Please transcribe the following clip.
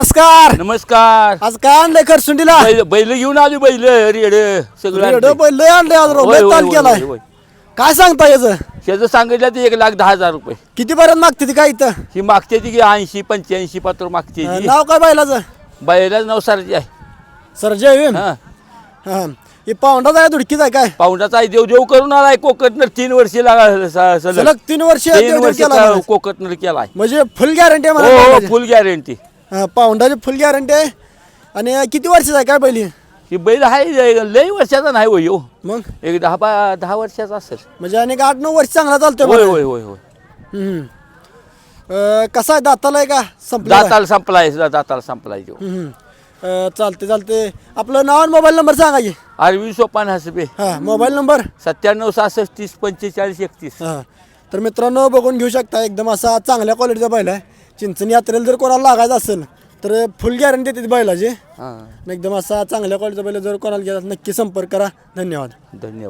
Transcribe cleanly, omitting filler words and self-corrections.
नमस्कार. नमस्कार. आज काय आणलंय खरसुंडीला? बैल घेऊन आली बैल रेड सगळं रेडिओ बैल आणले आज होय, होय, ताल होय, केलाय. होय, होय. काय सांगता याचं? त्याचं सांगितलं ते 1,10,000 रुपये. किती पर्यंत मागते ती काय इथं? ही मागते ती 80-85 पात्र मागते ती. नाव काय बैलाचं? बैलाच नवसारची आहे. सरजय हा हा हे पाऊंडाचा आहे धुडकीच आहे काय? पाऊंडाचा आहे देव करून आलाय कोकटनं 3 वर्ष सलग 3 वर्ष 3 वर्ष केला म्हणायचं. कोकटनं केलाय. म्हणजे फुल गॅरंटी आहे हो मला फुल गॅरंटी. पाऊंडाची फुल गॅरंटी आहे. आणि किती वर्षाचा आहे काय बैल? ही बैल आहे लई वर्षाचा नाही होय हो. मग एक 10 वर्षाचा असेल. म्हणजे अनेक 8-9 वर्ष चांगला चालतोय होय मला. होय होय होय. हम्म. कसा आहे दाताला आहे का संपला? दाताला संपलाय तो. चालते आपलं नाव आणि मोबाईल नंबर सांगा की. आरवी सोपान हसबे हा मोबाईल नंबर 9766304531. हा. तर मित्रांनो बघून घेऊ शकता एकदम असा चांगल्या क्वालिटीचा बैल आहे. चिंचणी यात्रेला जर कोणाला लागायचं असेल तर फुल गॅरंटी देते बैलाची. हां एकदम असा चांगल्या क्वालिटीचा बैल जर कोणाला घ्यायचा नक्की संपर्क करा. धन्यवाद. धन्यवाद.